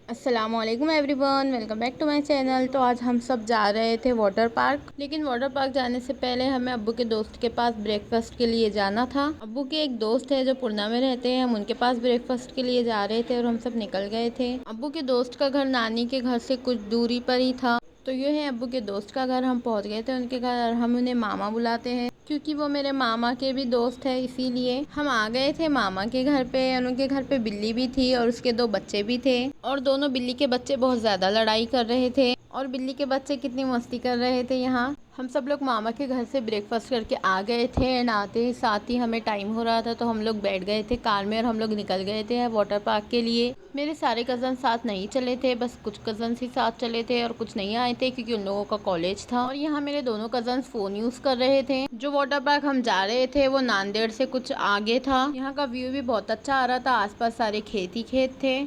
अस्सलामुअलैकुम everyone, welcome back to my channel. तो आज हम सब जा रहे थे वाटर पार्क, लेकिन वाटर पार्क जाने से पहले हमें अब्बू के दोस्त के पास ब्रेकफास्ट के लिए जाना था। अब्बू के एक दोस्त है जो पुरना में रहते हैं, हम उनके पास ब्रेकफास्ट के लिए जा रहे थे और हम सब निकल गए थे। अब्बू के दोस्त का घर नानी के घर से कुछ दूरी पर ही था। तो ये है अब्बू के दोस्त का घर। हम पहुंच गए थे उनके घर और हम उन्हें मामा बुलाते हैं क्योंकि वो मेरे मामा के भी दोस्त है, इसीलिए हम आ गए थे मामा के घर पे। उनके घर पे बिल्ली भी थी और उसके दो बच्चे भी थे और दोनों बिल्ली के बच्चे बहुत ज्यादा लड़ाई कर रहे थे और बिल्ली के बच्चे कितनी मस्ती कर रहे थे। यहाँ हम सब लोग मामा के घर से ब्रेकफास्ट करके आ गए थे एंड आते ही साथ ही हमें टाइम हो रहा था, तो हम लोग बैठ गए थे कार में और हम लोग निकल गए थे वाटर पार्क के लिए। मेरे सारे कजन साथ नहीं चले थे, बस कुछ कजन ही साथ चले थे और कुछ नहीं आए थे क्योंकि उन लोगों का कॉलेज था। और यहाँ मेरे दोनों कजन फोन यूज कर रहे थे। जो वाटर पार्क हम जा रहे थे वो नांदेड़ से कुछ आगे था। यहाँ का व्यू भी बहुत अच्छा आ रहा था, आसपास सारे खेत ही खेत थे।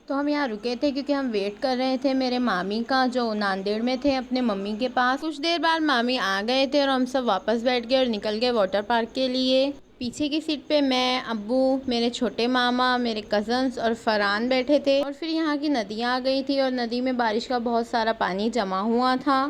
तो हम यहाँ रुके थे क्योंकि हम वेट कर रहे थे मेरे मामी का, जो नांदेड़ में थे अपने मम्मी के पास। कुछ देर बाद मामी आ गए थे और हम सब वापस बैठ गए और निकल गए वाटर पार्क के लिए। पीछे की सीट पे मैं, अब्बू, मेरे छोटे मामा, मेरे कजन्स और फरहान बैठे थे। और फिर यहाँ की नदियाँ आ गई थी और नदी में बारिश का बहुत सारा पानी जमा हुआ था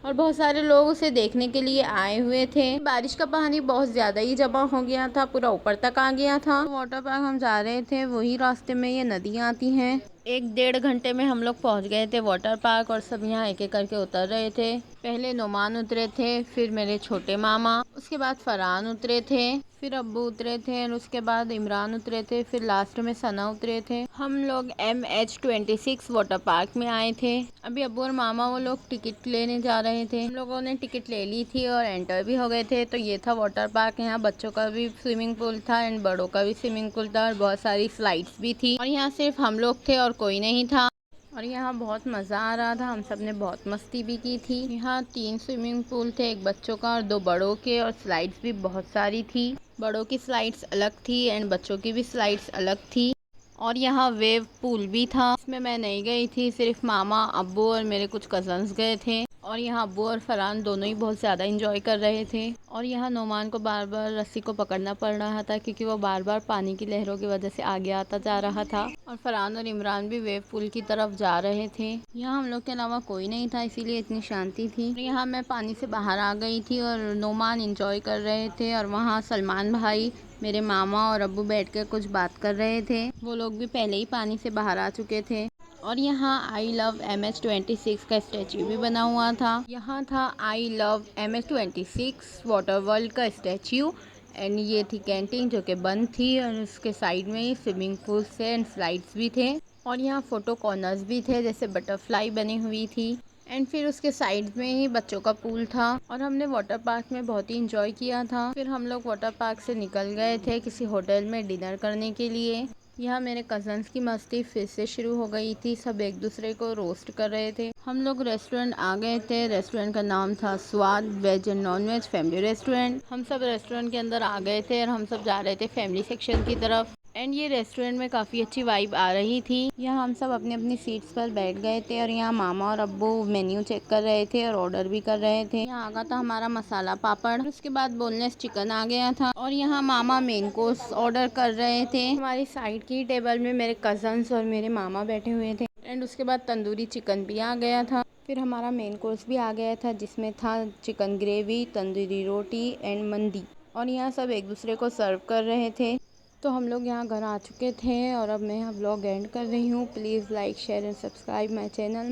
और बहुत सारे लोग उसे देखने के लिए आए हुए थे। बारिश का पानी बहुत ज्यादा ही जमा हो गया था, पूरा ऊपर तक आ गया था। वाटर पार्क हम जा रहे थे, वही रास्ते में ये नदियाँ आती हैं। 1-1.5 घंटे में हम लोग पहुंच गए थे वाटर पार्क और सब यहाँ एक एक करके उतर रहे थे। पहले नुमान उतरे थे, फिर मेरे छोटे मामा, उसके बाद फरहान उतरे थे, फिर अब्बू उतरे थे और उसके बाद इमरान उतरे थे, फिर लास्ट में सना उतरे थे। हम लोग MH26 वाटर पार्क में आए थे। अभी अब्बू और मामा वो लोग टिकट लेने जा रहे थे। हम लोगों ने टिकट ले ली थी और एंटर भी हो गए थे। तो ये था वाटर पार्क। यहाँ बच्चों का भी स्विमिंग पूल था एंड बड़ों का भी स्विमिंग पूल था और बहुत सारी स्लाइड्स भी थी और यहाँ सिर्फ हम लोग थे और कोई नहीं था। और यहाँ बहुत मज़ा आ रहा था, हम सब ने बहुत मस्ती भी की थी। यहाँ 3 स्विमिंग पूल थे, एक बच्चों का और 2 बड़ों के, और स्लाइड्स भी बहुत सारी थी। बड़ों की स्लाइड्स अलग थी एंड बच्चों की भी स्लाइड्स अलग थी। और यहाँ वेव पूल भी था, इसमें मैं नहीं गई थी, सिर्फ मामा, अब्बू और मेरे कुछ कजन्स गए थे। और यहाँ अब्बू और फरहान दोनों ही बहुत ज़्यादा इंजॉय कर रहे थे। और यहाँ नोमान को बार बार रस्सी को पकड़ना पड़ रहा था क्योंकि वो बार बार पानी की लहरों की वजह से आगे आता जा रहा था। और फरहान और इमरान भी वेव पूल की तरफ जा रहे थे। यहाँ हम लोग के अलावा कोई नहीं था, इसीलिए इतनी शांति थी। यहाँ मैं पानी से बाहर आ गई थी और नोमान इंजॉय कर रहे थे और वहाँ सलमान भाई, मेरे मामा और अब्बू बैठ कर कुछ बात कर रहे थे। वो लोग भी पहले ही पानी से बाहर आ चुके थे। और यहाँ आई लव MH26 का स्टैचू भी बना हुआ था। यहाँ था I love MH26 water world का स्टैचू एंड ये थी कैंटीन जो कि बंद थी और उसके साइड में ही स्विमिंग पूल थे एंड स्लाइड्स भी थे। और यहाँ फोटो कॉर्नर्स भी थे, जैसे बटरफ्लाई बनी हुई थी। एंड फिर उसके साइड में ही बच्चों का पूल था और हमने वाटर पार्क में बहुत ही इंजॉय किया था। फिर हम लोग वाटर पार्क से निकल गए थे किसी होटल में डिनर करने के लिए। यहाँ मेरे कजन्स की मस्ती फिर से शुरू हो गई थी, सब एक दूसरे को रोस्ट कर रहे थे। हम लोग रेस्टोरेंट आ गए थे, रेस्टोरेंट का नाम था Swad veg and non veg family restaurant. हम सब रेस्टोरेंट के अंदर आ गए थे और हम सब जा रहे थे फैमिली सेक्शन की तरफ। एंड ये रेस्टोरेंट में काफ़ी अच्छी वाइब आ रही थी। यहाँ हम सब अपनी अपनी सीट्स पर बैठ गए थे और यहाँ मामा और अब्बू मेन्यू चेक कर रहे थे और ऑर्डर भी कर रहे थे। यहाँ आ गया था हमारा मसाला पापड़, उसके बाद बोनलेस चिकन आ गया था और यहाँ मामा मेन कोर्स ऑर्डर कर रहे थे। हमारी साइड की टेबल में मेरे कजन्स और मेरे मामा बैठे हुए थे एंड उसके बाद तंदूरी चिकन भी आ गया था। फिर हमारा मेन कोर्स भी आ गया था जिसमें था chicken gravy, tandoori roti and मंदी। और यहाँ सब एक दूसरे को सर्व कर रहे थे। तो हम लोग यहाँ घर आ चुके थे और अब मैं यहाँ ब्लॉग एंड कर रही हूँ। Please like, share and subscribe my channel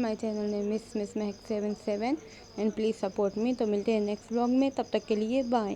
name is miss Mahak 77 and please support me. तो मिलते हैं नेक्स्ट ब्लॉग में, तब तक के लिए बाय।